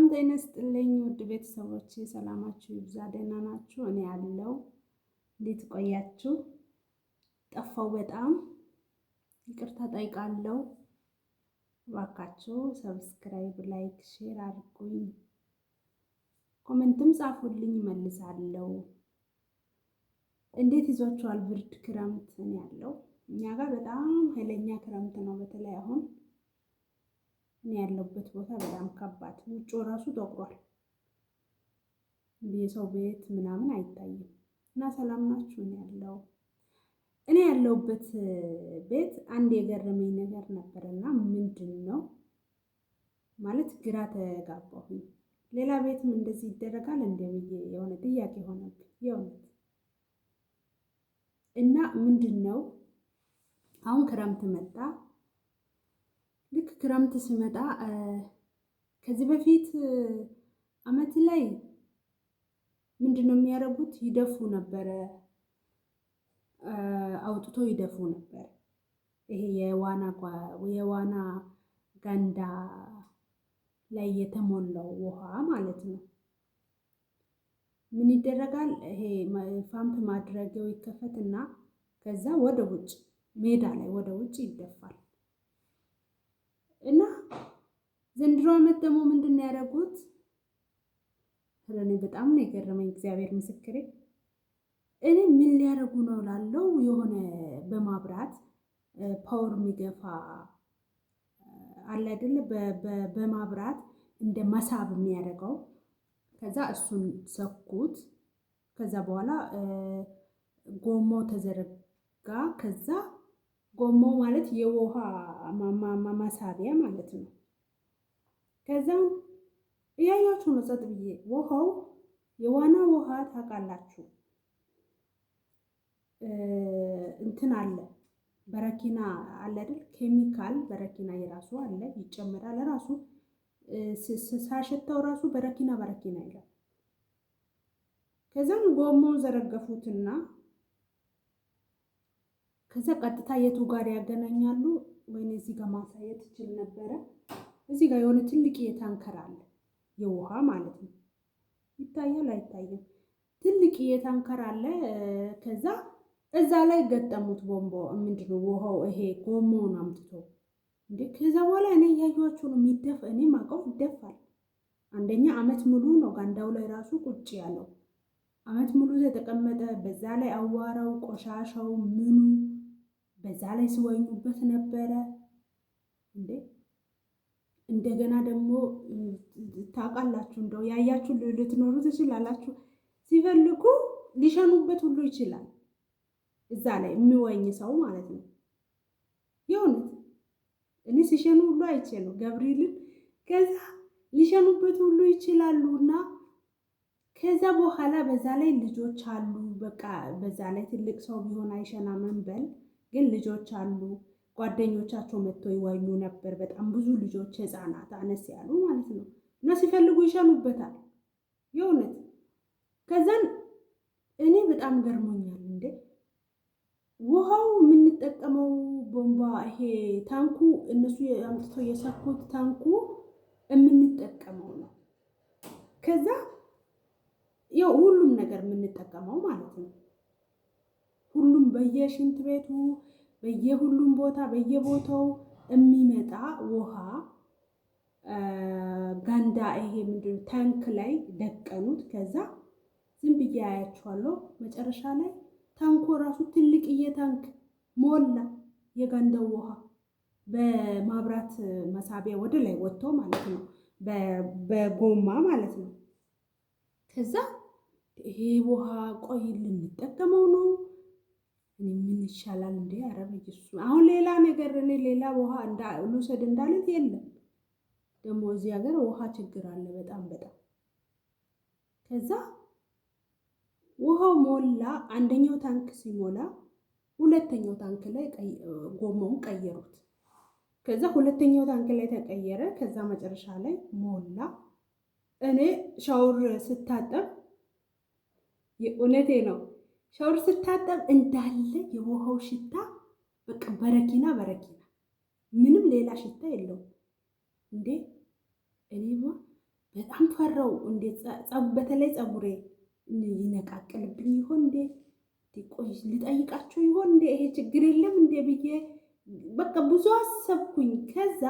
ጤና ይስጥልኝ ውድ ቤተሰቦቼ፣ ሰላማችሁ ይብዛ። ደህና ናችሁ? እኔ ያለው እንዴት ቆያችሁ? ጠፋው በጣም ይቅርታ ጠይቃለሁ። እባካችሁ ሰብስክራይብ፣ ላይክ፣ ሼር አድርጉኝ፣ ኮሜንትም ጻፉልኝ፣ መልሳለሁ። እንዴት ይዟችኋል? ብርድ፣ ክረምት እኔ ያለው እኛ ጋር በጣም ኃይለኛ ክረምት ነው። በተለይ አሁን እኔ ያለሁበት ቦታ በጣም ከባድ፣ ውጭ ራሱ ጠቁሯል። የሰው ቤት ምናምን አይታይም። እና ሰላም ናችሁ? እኔ ያለሁበት ቤት አንድ የገረመኝ ነገር ነበርና ምንድን ነው ማለት ግራ ተጋባሁኝ። ሌላ ቤትም እንደዚህ ይደረጋል እንደ ብዬ የሆነ ጥያቄ ሆነብኝ የእውነት። እና ምንድን ነው አሁን ክረምት መጣ። ልክ ክረምት ሲመጣ ከዚህ በፊት አመት ላይ ምንድን ነው የሚያደርጉት? ይደፉ ነበረ፣ አውጥቶ ይደፉ ነበር። ይሄ የዋና ገንዳ ላይ የተሞላው ውሃ ማለት ነው። ምን ይደረጋል? ይሄ ፓምፕ ማድረጊያው ይከፈትና ከዛ ወደ ውጭ ሜዳ ላይ ወደ ውጭ ይደፋል። እና ዘንድሮ ዓመት ደግሞ ምንድን ነው ያደረጉት? እኔ በጣም ነው የገረመኝ፣ እግዚአብሔር ምስክሬ። እኔ ምን ሊያደርጉ ነው ላለው የሆነ በማብራት ፓወር የሚገፋ አለ አይደለ? በማብራት እንደ መሳብ የሚያደርገው ከዛ እሱን ሰኩት። ከዛ በኋላ ጎሞ ተዘረጋ። ከዛ ጎሞ ማለት የውሃ ማሳቢያ ማለት ነው። ከዛም እያያችሁ ነው ጸጥ ብዬ። ውሃው የዋና ውሃ ታውቃላችሁ፣ እንትን አለ በረኪና አለ አይደል? ኬሚካል በረኪና የራሱ አለ፣ ይጨመራል ራሱ። ሳሸታው ራሱ በረኪና ይላል። ከዛም ጎሞ ዘረገፉትና ከዛ ቀጥታ የቱ ጋር ያገናኛሉ? ወይኔ እዚህ ጋር ማሳየት ይችል ነበረ። እዚህ ጋር የሆነ ትልቅ የታንከር አለ፣ የውሃ ማለት ነው። ይታያል አይታይም? ትልቅ የታንከር አለ። ከዛ እዛ ላይ ገጠሙት ቦምቦ ምንድነው ውሃው ይሄ ጎሞውን አምጥቶ እንዴ። ከዛ በኋላ እኔ እያዩዋቸው ነው የሚደፍ። እኔ ማውቀው ይደፋል። አንደኛ አመት ሙሉ ነው ጋንዳው ላይ ራሱ ቁጭ ያለው፣ አመት ሙሉ የተቀመጠ። በዛ ላይ አዋራው፣ ቆሻሻው፣ ምኑ በዛ ላይ ሲወኙበት ነበረ እንዴ። እንደገና ደግሞ ታውቃላችሁ፣ እንደው ያያችሁ ልትኖሩ ትችላላችሁ። ሲፈልጉ ሊሸኑበት ሁሉ ይችላል። እዛ ላይ የሚወኝ ሰው ማለት ነው። የእውነት እኔ ሲሸኑ ሁሉ አይቼ ነው ገብርኤልን። ከዛ ሊሸኑበት ሁሉ ይችላሉ። እና ከዛ በኋላ በዛ ላይ ልጆች አሉ። በቃ በዛ ላይ ትልቅ ሰው ቢሆን አይሸና መንበል፣ ግን ልጆች አሉ። ጓደኞቻቸው መጥተው ይዋኙ ነበር። በጣም ብዙ ልጆች፣ ህፃናት፣ አነስ ያሉ ማለት ነው። እና ሲፈልጉ ይሸኑበታል የእውነት። ከዛን እኔ በጣም ገርሞኛል። እንዴ ውሃው የምንጠቀመው ቦምባ ይሄ ታንኩ እነሱ አምጥተው የሰኩት ታንኩ የምንጠቀመው ነው። ከዛ ያው ሁሉም ነገር የምንጠቀመው ማለት ነው። ሁሉም በየሽንት ቤቱ በየሁሉም ቦታ በየቦታው የሚመጣ ውሃ ጋንዳ ይሄ ምንድነው ታንክ ላይ ደቀኑት። ከዛ ዝም ብዬ አያችኋለሁ። መጨረሻ ላይ ታንኩ ራሱ ትልቅዬ ታንክ ሞላ። የጋንዳው ውሃ በማብራት መሳቢያ ወደ ላይ ወጥቶ ማለት ነው፣ በጎማ ማለት ነው። ከዛ ይሄ ውሃ ቆይ ልንጠቀመው ነው? እኔ ምን ይሻላል እንዴ? ኧረ በኢየሱስ አሁን ሌላ ነገር እኔ ሌላ ውሃ ልውሰድ እንዳለት የለም። ደግሞ እዚህ ሀገር ውሃ ችግር አለ በጣም በጣም። ከዛ ውሃው ሞላ። አንደኛው ታንክ ሲሞላ ሁለተኛው ታንክ ላይ ጎማውን ቀየሩት። ከዛ ሁለተኛው ታንክ ላይ ተቀየረ። ከዛ መጨረሻ ላይ ሞላ። እኔ ሻወር ስታጠብ የእውነቴ ነው፣ ሻወር ስታጠብ እንዳለ የውሃው ሽታ በቃ በረኪና ምንም ሌላ ሽታ የለውም። እንዴ እኔማ በጣም ፈራው። እንዴት በተለይ ፀጉሬ ይነቃቅልብኝ ይሆን እንዴ? ቆይ ልጠይቃቸው ይሆን እንዴ? ይሄ ችግር የለም እንዴ ብዬ በቃ ብዙ አሰብኩኝ። ከዛ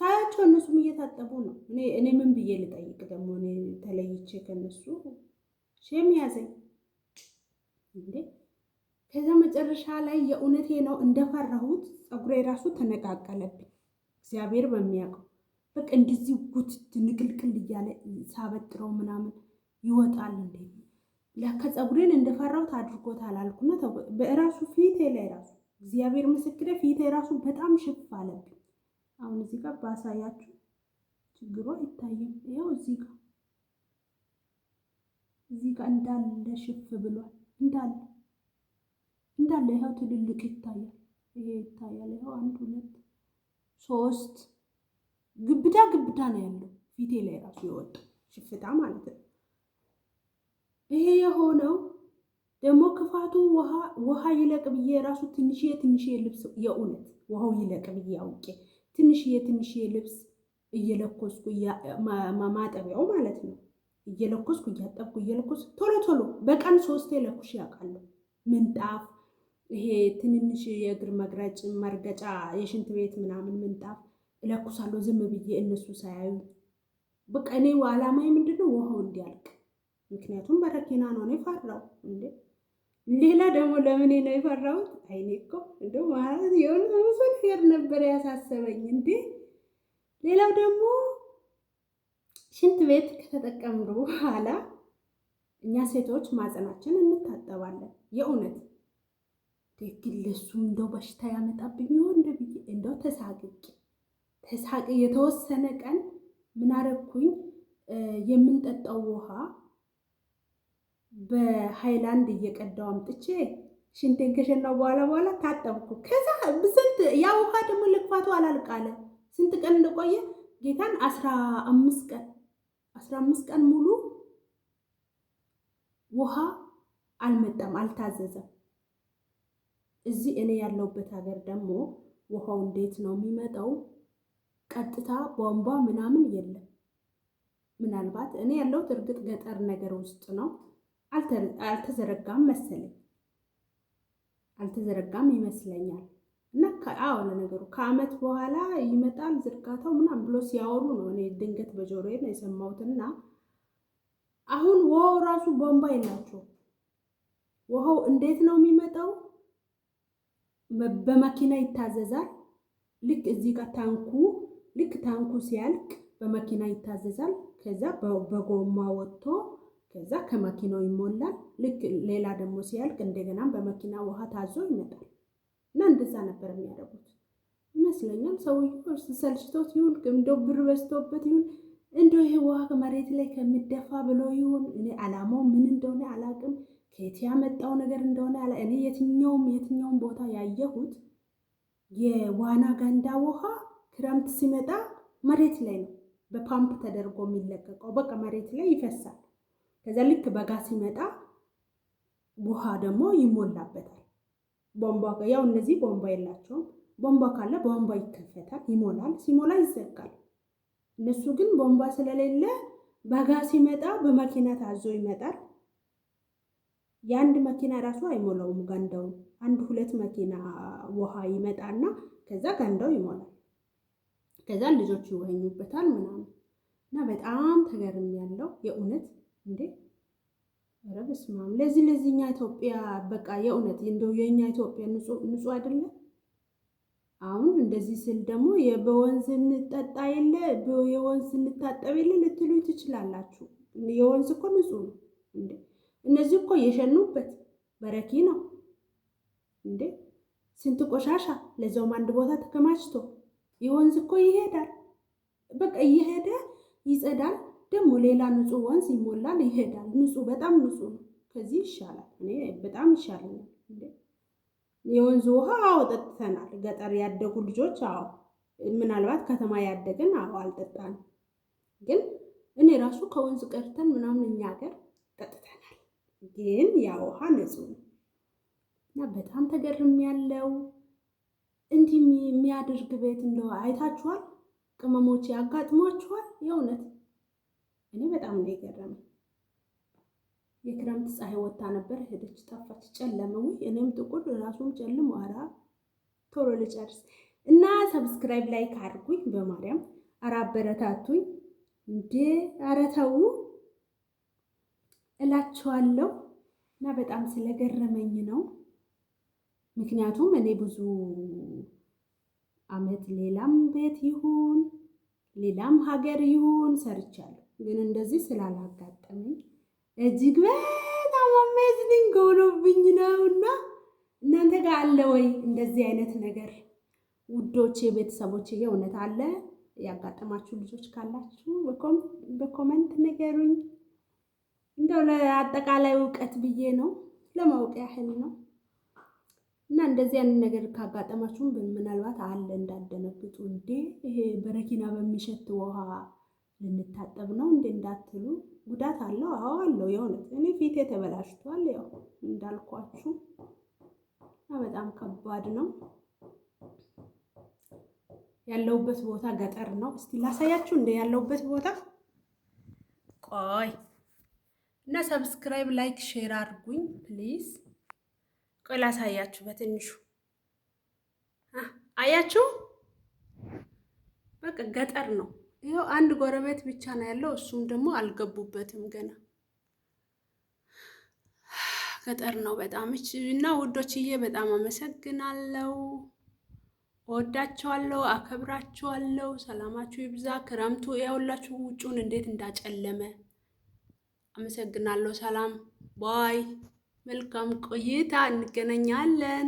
ሳያቸው እነሱም እየታጠቡ ነው። እኔ ምን ብዬ ልጠይቅ ደግሞ? እኔ ተለይቼ ከነሱ ሼም ያዘኝ እንዴ። ከዛ መጨረሻ ላይ የእውነቴ ነው እንደፈራሁት ፀጉሬ ራሱ ተነቃቀለብኝ። እግዚአብሔር በሚያውቀው በቃ እንደዚህ ጉትት ንቅልቅል እያለ ሳበጥረው ምናምን ይወጣል እንዴ። ለካ ፀጉሬን እንደፈራሁት አድርጎታል አልኩና በራሱ ፊቴ ላይ ራሱ እግዚአብሔር ምስክሬ ፊቴ ራሱ በጣም ሽፍ አለብኝ። አሁን እዚህ ጋር ባሳያችሁ ችግሩ አይታይም። ይኸው እዚህ ጋር እንዳለ ሽፍ ብሏል። እንዳለ ይኸው ትልልቅ ይታያል። ይሄ ይታያል። ይኸው 1 2 3 ግብዳ ነው ያለው ፊቴ ላይ ራሱ የወጣ ሽፍታ ማለት ነው። ይሄ የሆነው ደግሞ ክፋቱ ውሃ ይለቅ ብዬ ራሱ ትንሽዬ ልብስ የእውነት ውሃው ይለቅ ብዬ አውቄ ትንሽዬ ልብስ እየለኮስኩ ማጠቢያው ማለት ነው እየለኮስኩ እያጠብኩ ቶሎ በቀን 3 ለኩሽ ያውቃለሁ። ምንጣፍ ይሄ ትንንሽ የእግር መርገጫ የሽንት ቤት ምናምን ምንጣፍ እለኩሳለሁ ዝም ብዬ እነሱ ሳያዩ። በቃ እኔ ዓላማዬ ምንድነው ውሃው እንዲያልቅ። ምክንያቱም በረኪና ነው የፈራው እንዴ። ሌላ ደግሞ ለምን ነው የፈራሁት? አይኔ እኮ እንደው ማለት የሆነ ነገር ነበር ያሳሰበኝ እንዴ። ሌላው ደግሞ ሽንት ቤት ከተጠቀምን በኋላ እኛ ሴቶች ማጸናችን እንታጠባለን። የእውነት ግን ለሱ እንደው በሽታ ያመጣብኝ ይሆን እንደ ብዬ እንደው ተሳቅ የተወሰነ ቀን ምን አረኩኝ? የምንጠጣው ውሃ በሃይላንድ እየቀዳው አምጥቼ ሽንቴን ከሸናው በኋላ ታጠብኩ። ከዛ ያ ውሃ ደግሞ ልክፋቱ አላልቃለ። ስንት ቀን እንደቆየ ጌታን 15 ቀን ሙሉ ውሃ አልመጣም፣ አልታዘዘም። እዚህ እኔ ያለሁበት ሀገር ደግሞ ውሃው እንዴት ነው የሚመጣው? ቀጥታ ቧንቧ ምናምን የለም። ምናልባት እኔ ያለሁት እርግጥ ገጠር ነገር ውስጥ ነው። አልተዘረጋም ይመስለኛል። እና ለነገሩ ከዓመት በኋላ ይመጣል ዝርጋታው ምናምን ብሎ ሲያወሩ ነው እኔ ድንገት በጆሮዬ ነው የሰማሁትና አሁን ውሃው ራሱ ቧንቧ የላቸውም። ውሃው እንዴት ነው የሚመጣው? በመኪና ይታዘዛል። ልክ እዚህ ጋር ታንኩ ሲያልቅ በመኪና ይታዘዛል። ከዛ በጎማ ወጥቶ ከዛ ከመኪናው ይሞላል። ልክ ሌላ ደግሞ ሲያልቅ እንደገና በመኪና ውሃ ታዞ ይመጣል። እና እንደዛ ነበር የሚያደርጉት ይመስለኛል። ሰውዬው ሰልችቶት ይሁን እንደው ብር በዝቶበት ይሁን እንደው ይሄ ውሃ መሬት ላይ ከሚደፋ ብሎ ይሁን እኔ ዓላማው ምን እንደሆነ አላውቅም። ከየት ያመጣው ነገር እንደሆነ እኔ የትኛውም ቦታ ያየሁት የዋና ገንዳ ውሃ ክረምት ሲመጣ መሬት ላይ ነው በፓምፕ ተደርጎ የሚለቀቀው። በቃ መሬት ላይ ይፈሳል። ከዛ ልክ በጋ ሲመጣ ውሃ ደግሞ ይሞላበታል። ቧንቧ ያው እነዚህ ቧንቧ የላቸውም። ቧንቧ ካለ ቧንቧ ይከፈታል፣ ይሞላል። ሲሞላ ይዘጋል። እነሱ ግን ቧንቧ ስለሌለ በጋ ሲመጣ በመኪና ታዞ ይመጣል። የአንድ መኪና ራሱ አይሞላውም ገንዳውን። 1-2 መኪና ውሃ ይመጣና ከዛ ገንዳው ይሞላል። ከዛ ልጆች ይወኙበታል ምናምን እና በጣም ተገርም ያለው የእውነት እንዴ ኧረ በስመ አብ። ለዚህኛ ኢትዮጵያ በቃ የእውነት እንደው የኛ ኢትዮጵያ ንጹህ አይደለም። አሁን እንደዚህ ስል ደግሞ በወንዝ እንጠጣ የለ የወንዝ እንታጠብ የለ ልትሉ ትችላላችሁ። የወንዝ እኮ ንጹህ ነው እንዴ። እነዚህ እኮ የሸኑበት በረኪ ነው እንዴ። ስንት ቆሻሻ ለዛውም አንድ ቦታ ተከማችቶ የወንዝ እኮ ይሄዳል። በቃ እየሄደ ይጸዳል። ደግሞ ሌላ ንጹህ ወንዝ ይሞላል፣ ይሄዳል። ንጹህ በጣም ንጹህ ነው። ከዚህ ይሻላል። እኔ በጣም ይሻለኛል እንዴ። የወንዝ ውሃ ጠጥተናል። ገጠር ያደጉ ልጆች ምናልባት ከተማ ያደግን አልጠጣንም። ግን እኔ ራሱ ከወንዝ ቀርተን ምናምን እኛ ሀገር ጠጥተናል። ግን ያ ውሃ ንጹህ ነው እና በጣም ተገርም ያለው እንዲህ የሚያደርግ ቤት እንደው አይታችኋል? ቅመሞች ያጋጥሟችኋል? የእውነት እኔ በጣም ነው የገረመኝ። የክረምት ፀሐይ ወጣ ነበር፣ ሄደች፣ ጠፋች፣ ጨለመ። እኔም ጥቁር ራሱም ጨልሞ፣ ኧረ ቶሎ ልጨርስ እና ሰብስክራይብ ላይክ አድርጉኝ በማርያም። ኧረ አበረታቱኝ እንዴ! ኧረ ተው እላችኋለሁ። እና በጣም ስለገረመኝ ነው። ምክንያቱም እኔ ብዙ አመት ሌላም ቤት ይሁን ሌላም ሀገር ይሁን ሰርቻለሁ፣ ግን እንደዚህ ስላላጋጠመኝ እጅግ በጣም አሜዚንግ ሆኖብኝ ነውና እናንተ ጋር አለ ወይ እንደዚህ አይነት ነገር ውዶቼ፣ ቤተሰቦቼ? የእውነት አለ? ያጋጠማችሁ ልጆች ካላችሁ በኮመንት ንገሩኝ። እንደው ለአጠቃላይ እውቀት ብዬ ነው፣ ለማወቅ ያህል ነው። እና እንደዚህ አይነት ነገር ካጋጠማችሁም ምናልባት አለ እንዳደነግጡ፣ እንዴ ይሄ በረኪና በሚሸት ውሃ ልንታጠብ ነው እንዴ እንዳትሉ። ጉዳት አለው። አዎ አለው። የእውነት እኔ ፊቴ ተበላሽቷል፣ ያው እንዳልኳችሁ። በጣም ከባድ ነው። ያለውበት ቦታ ገጠር ነው። እስቲ ላሳያችሁ እንደ ያለውበት ቦታ። ቆይ እና ሰብስክራይብ ላይክ ሼር አድርጉኝ ፕሊዝ። ቆይ ላሳያችሁ በትንሹ። አያችሁ፣ በቃ ገጠር ነው። ይኸው አንድ ጎረቤት ብቻ ነው ያለው፣ እሱም ደግሞ አልገቡበትም ገና። ገጠር ነው በጣም። እና ውዶችዬ በጣም አመሰግናለሁ። እወዳችኋለሁ፣ አከብራችኋለሁ። ሰላማችሁ ይብዛ። ክረምቱ ያውላችሁ ውጩን እንዴት እንዳጨለመ። አመሰግናለሁ። ሰላም ባይ። መልካም ቆይታ። እንገናኛለን።